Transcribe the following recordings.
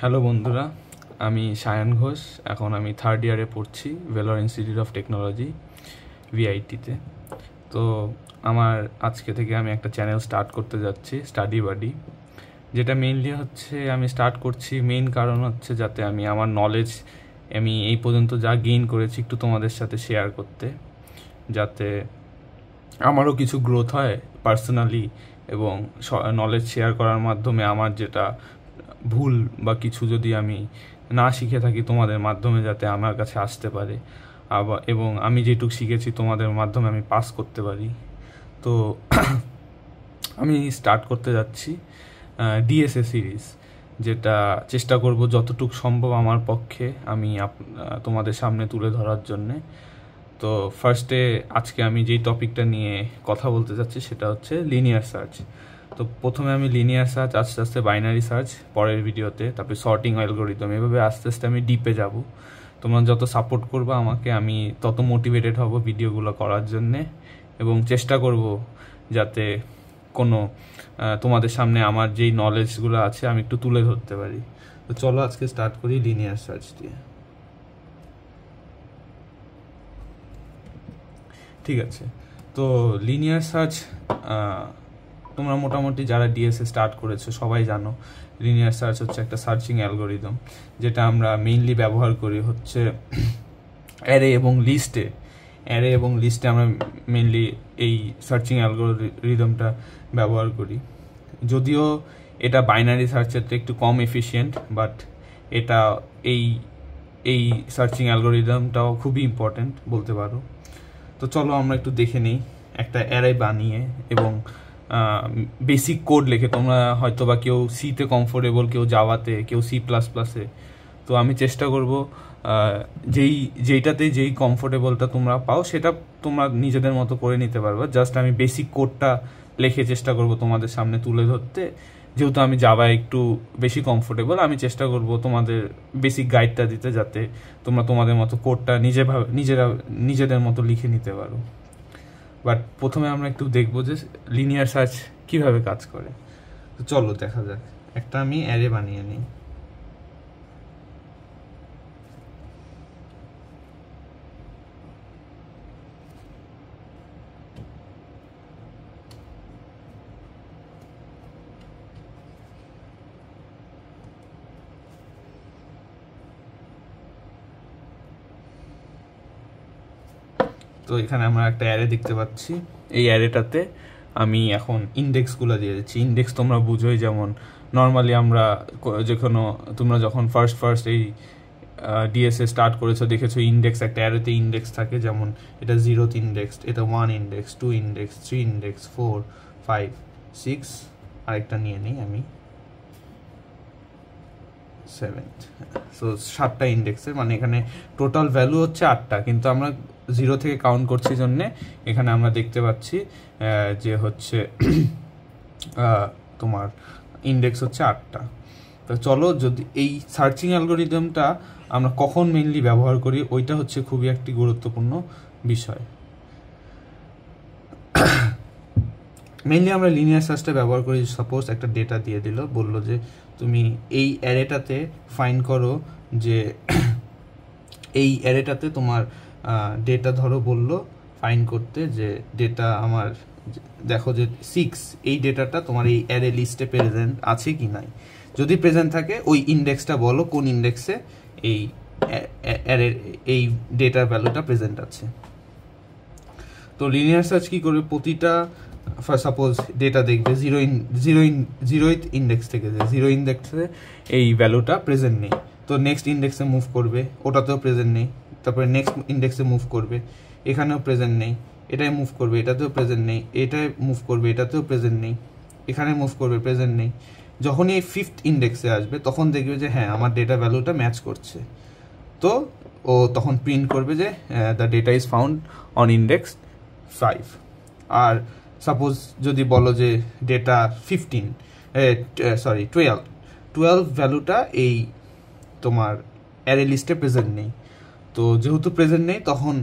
Hello বন্ধুরা, আমি সায়ন ঘোষ। এখন আমি থার্ড ইয়ারে পড়ছি ভেলোর ইনস্টিটিউট অফ টেকনোলজি ভিআইটিতে। তো আমার আজকে থেকে আমি একটা চ্যানেল স্টার্ট করতে যাচ্ছি, স্টাডি বাডি, যেটা মেইনলি হচ্ছে আমি স্টার্ট করছি মেইন কারণ হচ্ছে যাতে আমি আমার নলেজ আমি এই পর্যন্ত যা গেইন করেছি একটু তোমাদের সাথে শেয়ার করতে, যাতে আমারও কিছু গ্রোথ হয় পার্সোনালি, এবং নলেজ শেয়ার করার মাধ্যমে আমার যেটা ভুল বা কিছু যদি আমি না শিখে থাকি তোমাদের মাধ্যমে যাতে আমার কাছে আসতে পারে, আবার এবং আমি যেটুকু শিখেছি তোমাদের মাধ্যমে আমি পাস করতে পারি। তো আমি স্টার্ট করতে যাচ্ছি ডিএসএ সিরিজ, যেটা চেষ্টা করব যতটুকু সম্ভব আমার পক্ষে আমি তোমাদের সামনে তুলে ধরার জন্যে। তো ফার্স্টে আজকে আমি যেই টপিকটা নিয়ে কথা বলতে চাচ্ছি সেটা হচ্ছে লিনিয়ার সার্চ। তো প্রথমে আমি লিনিয়ার সার্চ, আস্তে আস্তে বাইনারি সার্চ পরের ভিডিওতে, তারপরে সর্টিং অ্যালগরিদম, এভাবে আস্তে আস্তে আমি ডিপে যাব। তোমরা যত সাপোর্ট করবে আমাকে, আমি তত মোটিভেটেড হব ভিডিওগুলো করার জন্যে, এবং চেষ্টা করব যাতে কোনো তোমাদের সামনে আমার যেই নলেজগুলো আছে আমি একটু তুলে ধরতে পারি। তো চলো আজকে স্টার্ট করি লিনিয়ার সার্চ দিয়ে। ঠিক আছে, তো লিনিয়ার সার্চ তোমরা মোটামুটি যারা ডিএসএ স্টার্ট করেছো সবাই জানো লিনিয়ার সার্চ হচ্ছে একটা সার্চিং অ্যালগরিদম, যেটা আমরা মেইনলি ব্যবহার করি হচ্ছে অ্যারে এবং লিস্টে আমরা মেইনলি এই সার্চিং অ্যালগরিদমটা ব্যবহার করি। যদিও এটা বাইনারি সার্চের থেকে একটু কম এফিশিয়েন্ট, বাট এটা এই সার্চিং অ্যালগরিদমটাও খুবই ইম্পর্টেন্ট বলতে পারো। তো চলো আমরা একটু দেখে নিই একটা অ্যারে বানিয়ে এবং বেসিক কোড লিখে। তোমরা হয়তো বা কেউ সিতে কমফোর্টেবল, কেউ জাভাতে, কেউ C++-এ। তো আমি চেষ্টা করব যেইটাতে যেই কমফোর্টেবলটা তোমরা পাও সেটা তোমরা নিজেদের মতো করে নিতে পারবে। জাস্ট আমি বেসিক কোডটা লিখে চেষ্টা করব তোমাদের সামনে তুলে ধরতে। যেহেতু আমি জাভা একটু বেশি কমফোর্টেবল, আমি চেষ্টা করব তোমাদের বেসিক গাইডটা দিতে, যাতে তোমরা তোমাদের মতো কোডটা নিজেদের মতো লিখে নিতে পারো। বাট প্রথমে আমরা একটু দেখবো যে লিনিয়ার সার্চ কিভাবে কাজ করে। তো চলো দেখা যাক। একটা আমি অ্যারে বানিয়ে নিই। তো এখানে আমরা একটা অ্যারে দেখতে পাচ্ছি। এই অ্যারেটাতে আমি এখন ইন্ডেক্সগুলো দিয়ে দিচ্ছি। ইন্ডেক্স তোমরা বুঝোই, যেমন নর্মালি আমরা তোমরা যখন ফার্স্ট এই ডিএসএ স্টার্ট করেছো দেখেছো ইন্ডেক্স, একটা অ্যারেতে ইন্ডেক্স থাকে, যেমন এটা 0th ইন্ডেক্স, এটা 1 ইন্ডেক্স, 2 ইন্ডেক্স, 3 ইন্ডেক্স, 4, 5, 6, আরেকটা নিয়ে নিই আমি 7th। সো 7টা ইন্ডেক্সের, মানে এখানে টোটাল ভ্যালু হচ্ছে 8টা, কিন্তু আমরা 0 থেকে কাউন্ট করছি জন্যে এখানে আমরা দেখতে পাচ্ছি যে হচ্ছে তোমার ইন্ডেক্স হচ্ছে 8টা। তো চলো, যদি এই সার্চিং অ্যালগরিদমটা আমরা কখন মেইনলি ব্যবহার করি ওইটা হচ্ছে খুবই একটি গুরুত্বপূর্ণ বিষয়। মেইনলি আমরা লিনিয়ার সার্চটা ব্যবহার করি। সাপোজ একটা ডেটা দিয়ে দিল, বললো যে তুমি এই অ্যারেটাতে ফাইন্ড করো যে এই অ্যারেটাতে তোমার ডেটা ধরো বললো ফাইন্ড করতে, যে ডেটা আমার দেখো যে 6, এই ডেটাটা তোমার এই অ্যারে লিস্টে প্রেজেন্ট আছে কি নাই। যদি প্রেজেন্ট থাকে ওই ইন্ডেক্সটা বলো কোন ইন্ডেক্সে এই অ্যারে এই ডেটার ভ্যালুটা প্রেজেন্ট আছে। তো লিনিয়ার সার্চ কি করবে, প্রতিটা সাপোজ ডেটা দেখবে 0th ইন্ডেক্স থেকে, যে 0 ইন্ডেক্সে এই ভ্যালুটা প্রেজেন্ট নেই, তো নেক্সট ইন্ডেক্সে মুভ করবে, ওটাতেও প্রেজেন্ট নেই, তারপরে নেক্সট ইন্ডেক্সে মুভ করবে, এখানেও প্রেজেন্ট নেই, এটাই মুভ করবে, এটাতেও প্রেজেন্ট নেই, এটাই মুভ করবে, এটাতেও প্রেজেন্ট নেই, এখানে মুভ করবে, প্রেজেন্ট নেই। যখনই এই 5th ইন্ডেক্সে আসবে তখন দেখবে যে হ্যাঁ আমার ডেটা ভ্যালুটা ম্যাচ করছে, তো ও তখন প্রিন্ট করবে যে the data is found on index 5। আর সাপোজ যদি বলো যে ডেটা 12 ভ্যালুটা এই তোমার অ্যারে লিস্টে প্রেজেন্ট নেই, তো যেহেতু প্রেজেন্ট নেই তখন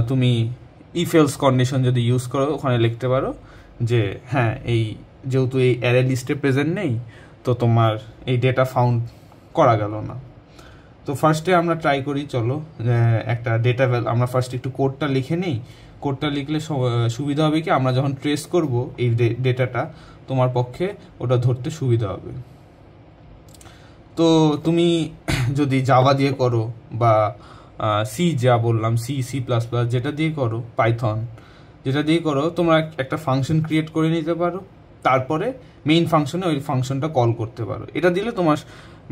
তুমি ইফ এলস কন্ডিশন যদি ইউজ করো ওখানে লিখতে পারো যে হ্যাঁ এই যেহেতু এই অ্যারে লিস্টে প্রেজেন্ট নেই, তো তোমার এই ডেটা ফাউন্ড করা গেল না। তো ফার্স্টে আমরা ট্রাই করি, চলো একটা ডেটা ভ্যালু আমরা ফার্স্ট একটু কোডটা লিখে নিই। কোডটা লিখলে সুবিধা হবে কি, আমরা যখন ট্রেস করব এই ডেটাটা, তোমার পক্ষে ওটা ধরতে সুবিধা হবে। তো তুমি যদি জাভা দিয়ে করো বা সি, যা বললাম সি, সি প্লাস প্লাস, যেটা দিয়ে করো, পাইথন যেটা দিয়ে করো, তোমরা একটা ফাংশন ক্রিয়েট করে নিতে পারো, তারপরে মেইন ফাংশনে ওই ফাংশনটা কল করতে পারো। এটা দিলে তোমার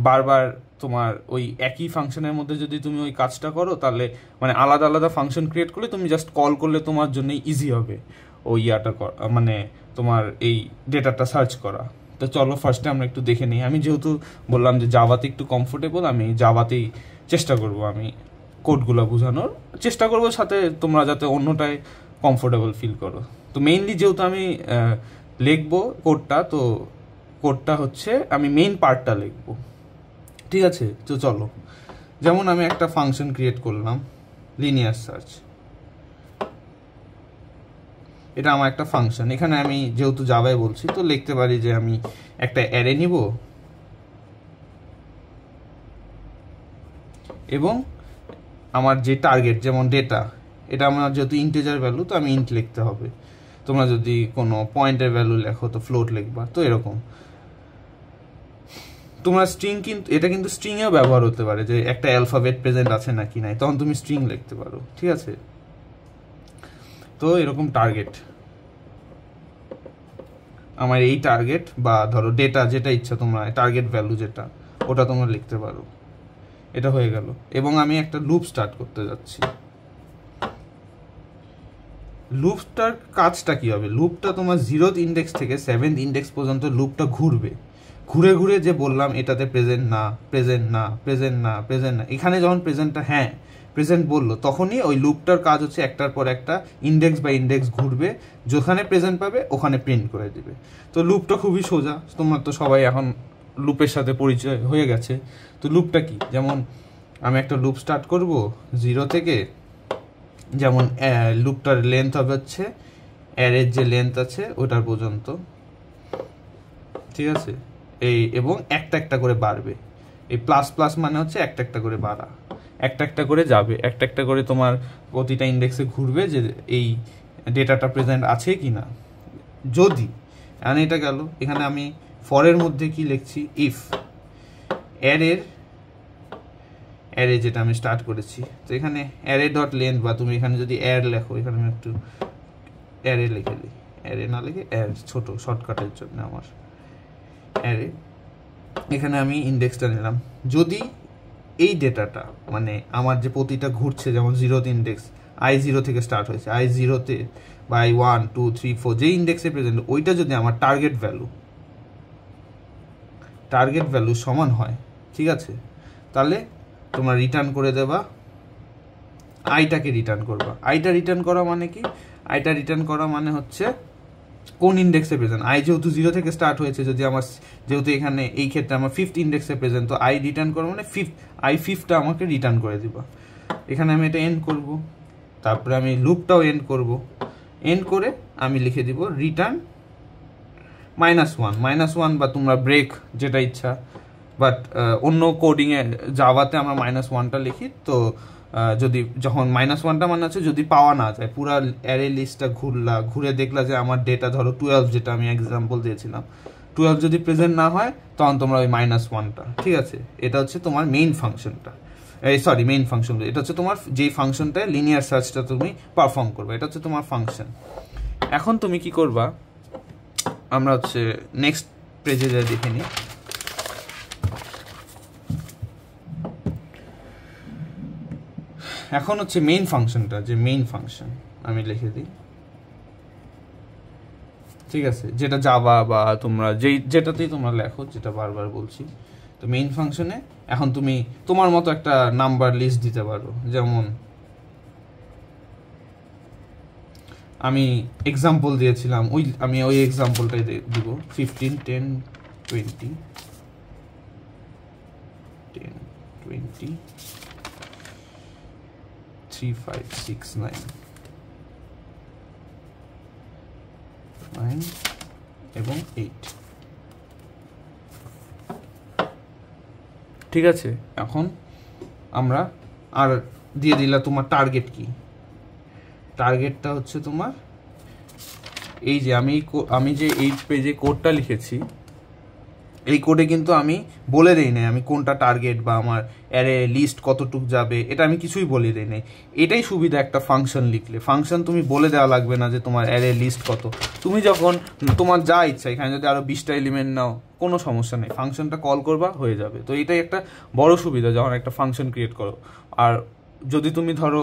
বারবার তোমার ওই একই ফাংশনের মধ্যে যদি তুমি ওই কাজটা করো, তাহলে মানে আলাদা আলাদা ফাংশন ক্রিয়েট করলে তুমি জাস্ট কল করলে তোমার জন্য ইজি হবে ওই ইয়াটা মানে তোমার এই ডেটাটা সার্চ করা। তো চলো ফার্স্টে আমরা একটু দেখে নিই। আমি যেহেতু বললাম যে জাভাতে একটু কমফোর্টেবল, আমি জাভাতেই চেষ্টা করব, আমি কোডগুলো বোঝানোর চেষ্টা করব, সাথে তোমরা যাতে অন্যটায় কমফোর্টেবল ফিল করো। তো মেইনলি যেহেতু আমি লিখবো কোডটা, তো কোডটা হচ্ছে আমি মেইন পার্টটা লিখবো, ঠিক আছে? তো চলো, যেমন আমি একটা ফাংশন ক্রিয়েট করলাম লিনিয়ার সার্চ, এটা আমার একটা ফাংশন। এখানে আমি যেহেতু জাভায় বলছি, তো লিখতে পারি যে আমি একটা অ্যারে নিব এবং আমার যে টার্গেট, যেমন ডেটা, এটা আমার যেহেতু ইন্টিজার ভ্যালু, তো আমি ইন্ট লিখতে হবে। তোমরা যদি কোনো পয়েন্টের ভ্যালু লেখো তো ফ্লোট লিখবা। তো এরকম তোমরা স্ট্রিং, কিন্তু এটা কিন্তু স্ট্রিংয়েও ব্যবহার হতে পারে, যে একটা অ্যালফাবেট প্রেজেন্ট আছে নাকি নাই, তখন তুমি স্ট্রিং লিখতে পারো, ঠিক আছে? তো এরকম টার্গেট, আমার এই টার্গেট বা ধরো ডেটা, যেটা ইচ্ছা তোমরা, টার্গেট ভ্যালু যেটা, ওটা তোমরা লিখতে পারো। এটা হয়ে গেল, এবং আমি একটা লুপ স্টার্ট করতে যাচ্ছি। লুপটার কাজটা কি হবে? লুপটা তোমার 0th ইন্ডেক্স থেকে 7th ইন্ডেক্স পর্যন্ত লুপটা ঘুরবে, ঘুরে ঘুরে যে বললাম এটাতে প্রেজেন্ট না, প্রেজেন্ট না, প্রেজেন্ট না, প্রেজেন্ট না, এখানে যখন প্রেজেন্টটা হ্যাঁ প্রেজেন্ট বললো, তখনই ওই লুপটার কাজ হচ্ছে একটার পর একটা ইন্ডেক্স বাই ইন্ডেক্স ঘুরবে, যেখানে প্রেজেন্ট পাবে ওখানে প্রিন্ট করে দিবে। তো লুপটা খুবই সোজা, তোমরা তো সবাই এখন লুপের সাথে পরিচয় হয়ে গেছে। তো লুপটা কি, যেমন আমি একটা লুপ স্টার্ট করব 0 থেকে, যেমন লুপটার লেন্থ হবে হচ্ছে অ্যারের যে লেন্থ আছে ওটার পর্যন্ত, ঠিক আছে? এই এবং একটা একটা করে বাড়বে, এই প্লাস প্লাস মানে হচ্ছে একটা একটা করে বাড়া, একটা একটা করে যাবে, একটা একটা করে তোমার প্রতিটা ইন্ডেক্সে ঘুরবে যে এই ডেটাটা প্রেজেন্ট আছে কি না। যদি এটা গেল, এখানে আমি ফরের মধ্যে কি লিখছি, ইফ অ্যারে যেটা আমি স্টার্ট করেছি, তো এখানে অ্যারে ডট লেন্থ, বা তুমি এখানে যদি অ্যাড লেখো, এখানে আমি একটু অ্যারে লিখে দিই, অ্যারে না লিখে অ্যাড, ছোট শর্টকাটের জন্য আমার অ্যারে। এখানে আমি ইন্ডেক্সটা নিলাম, যদি এই ডেটাটা মানে আমার যে প্রতিটা ঘুরছে, যেমন 0th ইন্ডেক্স i0 থেকে স্টার্ট হয়েছে, i0তে বা i1 2 3 4 যে ইন্ডেক্সে প্রেজেন্ট, ওইটা যদি আমার টার্গেট ভ্যালু সমান হয়, ঠিক আছে, তাহলে তোমরা রিটার্ন করে দেবা, আইটাকে রিটার্ন করবা। আইটা রিটার্ন করা মানে কি? আইটা রিটার্ন করা মানে হচ্ছে কোন ইন্ডেক্সে প্রেজেন্ট। আই যেহেতু 0 থেকে স্টার্ট হয়েছে, যদি আমার যেহেতু এখানে এই ক্ষেত্রে আমার 5th ইন্ডেক্সে প্রেজেন্ট, তো আই রিটার্ন করা মানে i5টা আমাকে রিটার্ন করে দিবা। এখানে আমি এটা এন্ড করব, তারপরে আমি লুপটাও এন্ড করব, এন্ড করে আমি লিখে দিব রিটার্ন -1 বা তোমরা ব্রেক, যেটা ইচ্ছা। বাট অন্য কোডিংয়ে জাভাতে আমরা -1টা লিখি। তো যদি যখন -1টা মানে হচ্ছে যদি পাওয়া না যায়, পুরা অ্যারে লিস্টটা ঘুরে দেখলা যে আমার ডেটা ধরো 12, যেটা আমি এক্সাম্পল দিয়েছিলাম, 12 যদি প্রেজেন্ট না হয়, তখন তোমরা ওই -1টা, ঠিক আছে? এটা হচ্ছে তোমার মেইন ফাংশনটা, মেইন ফাংশন, এটা হচ্ছে তোমার যেই ফাংশনটায় লিনিয়ার সার্চটা তুমি পারফর্ম করবে, এটা হচ্ছে তোমার ফাংশন। এখন তুমি কি করবা, আমরা হচ্ছে নেক্সট পেজে যা দেখে নিই। এখন হচ্ছে মেইন ফাংশনটা, যে মেইন ফাংশন আমি লিখে দিই, ঠিক আছে? যেটা জাভা বা তোমরা যেটাতেই তোমরা লেখো, যেটা বারবার বলছি। তো মেইন ফাংশনে এখন তুমি তোমার মতো একটা নাম্বার লিস্ট দিতে পারো, যেমন আমি এক্সাম্পল দিয়েছিলাম, আমি ওই এক্সাম্পলটাই দিব, 15 10 20 10 20 3 5 6 9 এবং 8। ঠিক আছে, এখন আমরা আর দিয়ে দিলা তোমার টার্গেট কি। টার্গেটটা হচ্ছে তোমার এই যে আমি যে এই পেজে কোডটা লিখেছি, এই কোডে কিন্তু আমি বলে দেই নাই আমি কোনটা টার্গেট বা আমার অ্যারে লিস্ট কতটুক যাবে, এটা আমি কিছুই বলে দেই নাই। এটাই সুবিধা একটা ফাংশন লিখলে। ফাংশন তুমি বলে দেওয়া লাগবে না যে তোমার অ্যারে লিস্ট কত। তুমি যখন তোমার যা ইচ্ছা, এখানে যদি আরও 20টা এলিমেন্ট নাও কোনো সমস্যা নেই, ফাংশনটা কল করবা হয়ে যাবে। তো এটাই একটা বড় সুবিধা যখন একটা ফাংশন ক্রিয়েট করো। আর যদি তুমি ধরো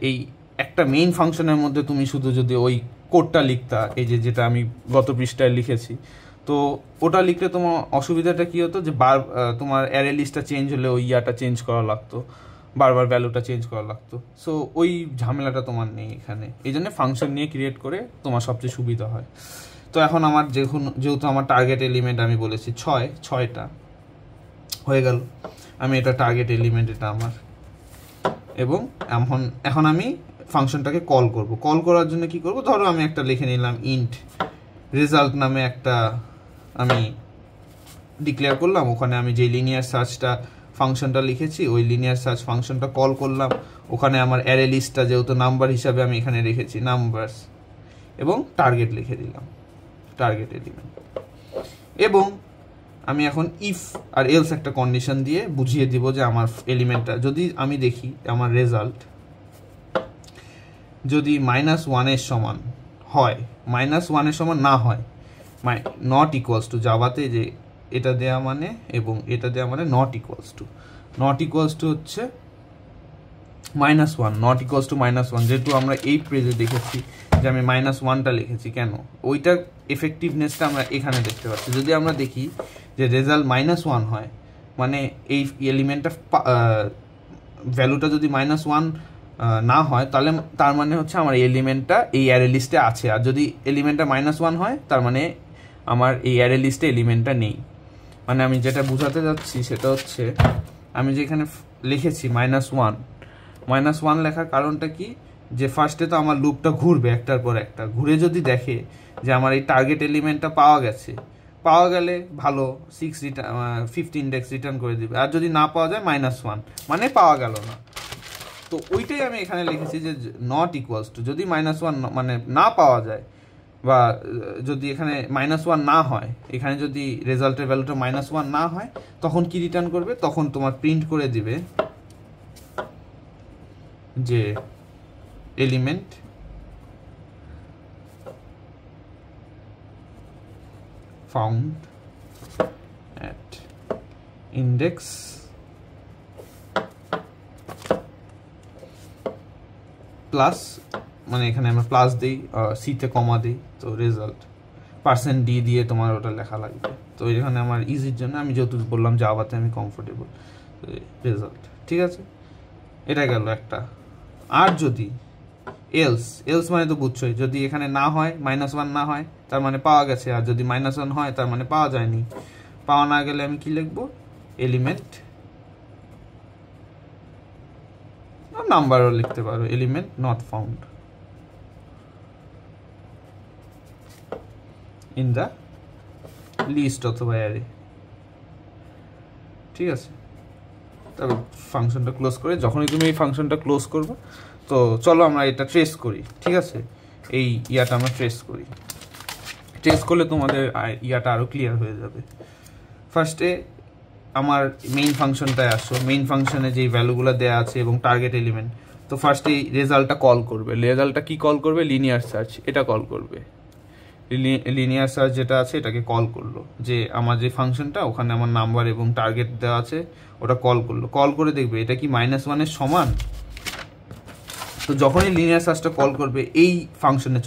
এই একটা মেইন ফাংশনের মধ্যে তুমি শুধু যদি ওই কোডটা লিখতা, এই যে যেটা আমি গত পৃষ্ঠায় লিখেছি, তো ওটা লিখলে তোমার অসুবিধাটা কী হতো যে তোমার অ্যারে লিস্টটা চেঞ্জ হলে ওই ইয়াটা চেঞ্জ করা লাগতো, বারবার ভ্যালুটা চেঞ্জ করা লাগতো। সো ওই ঝামেলাটা তোমার নেই এখানে। এই জন্য ফাংশন নিয়ে ক্রিয়েট করে তোমার সবচেয়ে সুবিধা হয়। তো এখন আমার যেহেতু আমার টার্গেট এলিমেন্ট আমি বলেছি 6টা হয়ে গেল, আমি এটা টার্গেট এলিমেন্ট এটা আমার। এবং এখন আমি ফাংশনটাকে কল করব। কল করার জন্য কি করব, ধরো আমি একটা লিখে নিলাম ইন্ট রেজাল্ট নামে একটা আমি ডিক্লেয়ার করলাম। ওখানে আমি যে লিনিয়ার সার্চটা ফাংশনটা লিখেছি ওই লিনিয়ার সার্চ ফাংশনটা কল করলাম। ওখানে আমার অ্যারে লিস্টটা যেহেতু নাম্বার হিসাবে আমি এখানে রেখেছি নাম্বারস, এবং টার্গেট লিখে দিলাম, টার্গেট এলিমেন্ট। এবং আমি এখন ইফ আর এলস একটা কন্ডিশন দিয়ে বুঝিয়ে দিব যে আমার এলিমেন্টটা যদি আমি দেখি আমার রেজাল্ট যদি -1 সমান হয়, -1 সমান না হয়, নট ইকুয়ালস টু, জাভাতে যে এটা দেয়া মানে এবং এটা দেয়া মানে নট ইকুয়ালস টু হচ্ছে -1, নট ইকুয়ালস টু -1। যেহেতু আমরা এই পেজে দেখেছি যে আমি -1টা লিখেছি, কেন ওইটার এফেক্টিভনেসটা আমরা এখানে দেখতে পাচ্ছি। যদি আমরা দেখি যে রেজাল্ট -1 হয়, মানে এই এলিমেন্টটা ভ্যালুটা যদি -1 না হয়, তাহলে তার মানে হচ্ছে আমার এলিমেন্টটা এই অ্যারে লিস্টে আছে। আর যদি এলিমেন্টটা -1 হয়, তার মানে আমার এই অ্যারে লিস্টে এলিমেন্টটা নেই। মানে আমি যেটা বোঝাতে যাচ্ছি সেটা হচ্ছে আমি যেখানে লিখেছি -1 লেখার কারণটা কি, যে ফার্স্টে তো আমার লুপটা ঘুরবে একটার পর একটা, ঘুরে যদি দেখে যে আমার এই টার্গেট এলিমেন্টটা পাওয়া গেলে ভালো, 50 ইন্ডেক্স রিটার্ন করে দিবে। আর যদি না পাওয়া যায় -1 মানে পাওয়া গেল না। তো ওইটাই আমি এখানে লিখেছি যে নট ইকুয়ালস টু, যদি -1 মানে না পাওয়া যায় বা যদি এখানে -1 না হয়, এখানে যদি রেজাল্টের ভ্যালুটা -1 না হয়, তখন কি রিটার্ন করবে, তখন তোমার প্রিন্ট করে দিবে যে element found at index plus, মানে এখানে আমরা প্লাস দিই, সিতে কমা দিই, তো রেজাল্ট %d দিয়ে তোমার ওটা লেখা লাগবে। তো এখানে আমার ইজির জন্য আমি যেহেতু বললাম জাভাতে আমি কমফোর্টেবল, রেজাল্ট, ঠিক আছে, এটা গেল একটা। আর যদি এলস মানে তো বুঝছোই, যদি এখানে না হয়, -1 না হয়, তার মানে পাওয়া গেছে। আর যদি -1 হয়, তার মানে পাওয়া যায়নি। পাওয়া না গেলে আমি কি লিখবো, এলিমেন্ট, নাম্বারও লিখতে পারো, element not found in the list অথবা অ্যারে, ঠিক আছে। তারপর ফাংশনটা ক্লোজ করে, যখনই তুমি এই ফাংশনটা ক্লোজ করবে, তো চলো আমরা এটা ট্রেস করি, ঠিক আছে। এই ইয়াটা আমরা ট্রেস করলে তোমাদের ইয়াটা আরও ক্লিয়ার হয়ে যাবে। ফার্স্টে আমার মেইন ফাংশনটায় আসো। মেইন ফাংশনে যেই ভ্যালুগুলো দেওয়া আছে এবং টার্গেট এলিমেন্ট, তো ফার্স্টে এই রেজাল্টটা কল করবে। রেজাল্টটা কি কল করবে, লিনিয়ার সার্চ, এটা কল করবে। লিনিয়ার সার্চ যেটা আছে এটাকে কল করলো, যে আমার যে ফাংশনটা ওখানে আমার নাম্বার এবং টার্গেট দেওয়া আছে ওটা কল করলো। কল করে দেখবে এটা কি -1 সমান। তো যখনই লিনিয়ার সার্চটা কল করবে এই ফাংশনে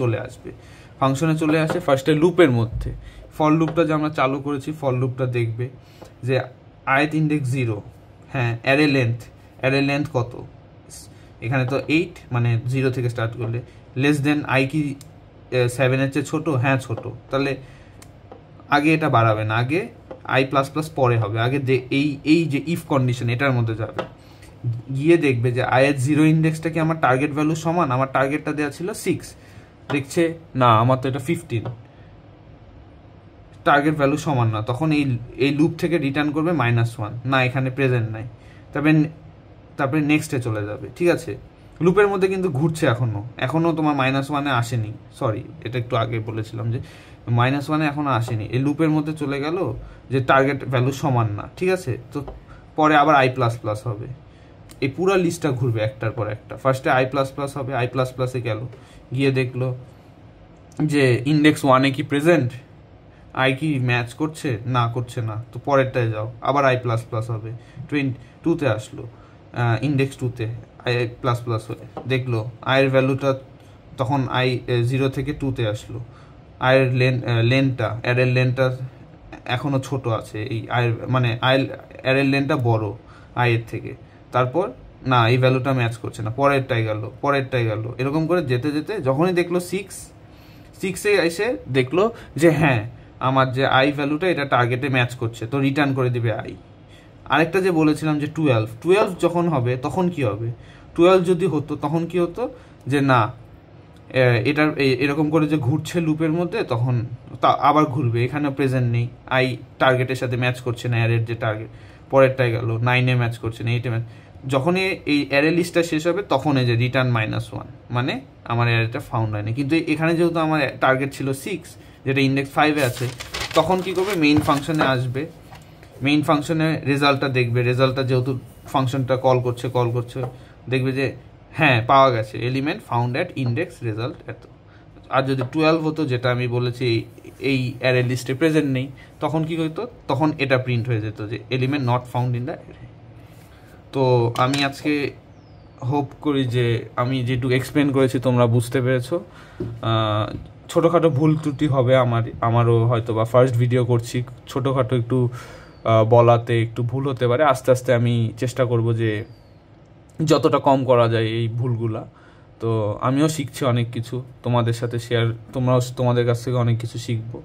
চলে আসে ফার্স্টে লুপের মধ্যে। ফর লুপটা যে আমরা চালু করেছি, ফর লুপটা দেখবে যে ith ইন্ডেক্স 0, হ্যাঁ, অ্যারে লেন্থ কত, এখানে তো 8, মানে 0 থেকে স্টার্ট করলে লেস দেন i কি 7-এর চেয়ে ছোটো, হ্যাঁ ছোট, তাহলে আগে এটা বাড়াবে না, আগে i++ পরে হবে। আগে এই যে ইফ কন্ডিশন এটার মধ্যে যাবে, গিয়ে দেখবে যে ith 0 ইন্ডেক্সটা কি আমার টার্গেট ভ্যালু সমান। আমার টার্গেটটা দেওয়া ছিল 6, দেখছে না আমার তো এটা 15, টার্গেট ভ্যালু সমান না, তখন এই লুপ থেকে রিটার্ন করবে -1, না এখানে প্রেজেন্ট নাই, তারপরে নেক্সটে চলে যাবে। ঠিক আছে, লুপের মধ্যে কিন্তু ঘুরছে এখনো তোমার -1-এ আসেনি, সরি এটা একটু আগে বলেছিলাম যে -1-এ এখনো আসেনি, এই লুপের মধ্যে চলে গেল যে টার্গেট ভ্যালু সমান না। ঠিক আছে, তো পরে আবার i++ হবে, এই পুরো লিস্টটা ঘুরবে একটার পর একটা। ফার্স্টে i++ হবে, i++-এ গেল, গিয়ে দেখলো যে ইন্ডেক্স 1-এ কি প্রেজেন্ট, আই কি ম্যাচ করছে না, করছে না, তো পরেরটায় যাও, আবার i++ হবে, 2-তে আসলো, ইন্ডেক্স 2-তে i++ হয়ে দেখলো আয়ের ভ্যালুটা, তখন i 0 থেকে 2-তে আসলো, আয়ের লেনটা, অ্যারের লেনটা এখনো ছোট আছে, এই আয়ের মানে অ্যারের লেনটা বড় আয়ের থেকে, তারপর না এই ভ্যালুটা ম্যাচ করছে না, পরেরটাই গেল, এরকম করে যেতে যেতে যখনই দেখলো 6-এ এসে দেখলো যে হ্যাঁ আমার যে আই ভ্যালুটা এটা টার্গেটে ম্যাচ করছে, তো রিটার্ন করে দিবে আই। আরেকটা যে বলেছিলাম যে 12 যখন হবে তখন কি হবে, 12 যদি হতো তখন কি হতো যে না এটার এরকম করে যে ঘুরছে লুপের মধ্যে, তখন তা আবার ঘুরবে, এখানে প্রেজেন্ট নেই, আই টার্গেটের সাথে ম্যাচ করছে না, অ্যারের যে টার্গেট, পরেরটাই গেল 9-এ ম্যাচ করছে না, 8-এ ম্যাচ, যখনই এই অ্যারে লিস্টটা শেষ হবে তখন এই যে রিটার্ন -1, মানে আমার অ্যারেটা ফাউন্ড হয়নি। কিন্তু এখানে যেহেতু আমার টার্গেট ছিল 6, যেটা ইন্ডেক্স 5-এ আছে, তখন কি করবে, মেইন ফাংশনে আসবে, মেইন ফাংশনে রেজাল্টটা দেখবে, রেজাল্টটা যেহেতু ফাংশনটা কল করছে দেখবে যে হ্যাঁ পাওয়া গেছে, element found at index result এত। আর যদি 12 হতো, যেটা আমি বলেছি এই অ্যারে লিস্টে প্রেজেন্ট নেই, তখন কি হতো, তখন এটা প্রিন্ট হয়ে যেত যে element not found in the array. তো আমি আজকে হোপ করি যে আমি যেটুকু এক্সপ্লেন করেছি তোমরা বুঝতে পেরেছো। ছোটোখাটো ভুল ত্রুটি হবে আমারও হয়তো, বা ফার্স্ট ভিডিও করছি, ছোটোখাটো একটু বলাতে একটু ভুল হতে পারে, আস্তে আস্তে আমি চেষ্টা করব যে যতটা কম করা যায় এই ভুলগুলা। তো আমিও শিখছি অনেক কিছু তোমাদের সাথে শেয়ার, তোমাদের কাছ থেকে অনেক কিছু শিখবো।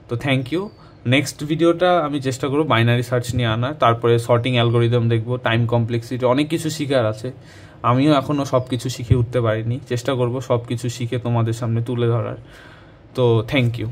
তো থ্যাংক ইউ। নেক্সট ভিডিওটা আমি চেষ্টা করবো বাইনারি সার্চ নিয়ে আনার, তারপরে সর্টিং অ্যালগোরিদম দেখবো, টাইম কমপ্লেক্সিটি, অনেক কিছু শিখার আছে। আমিও এখনও সব কিছু শিখে উঠতে পারিনি, চেষ্টা করব সব কিছু শিখে তোমাদের সামনে তুলে ধরার। তো থ্যাংক ইউ।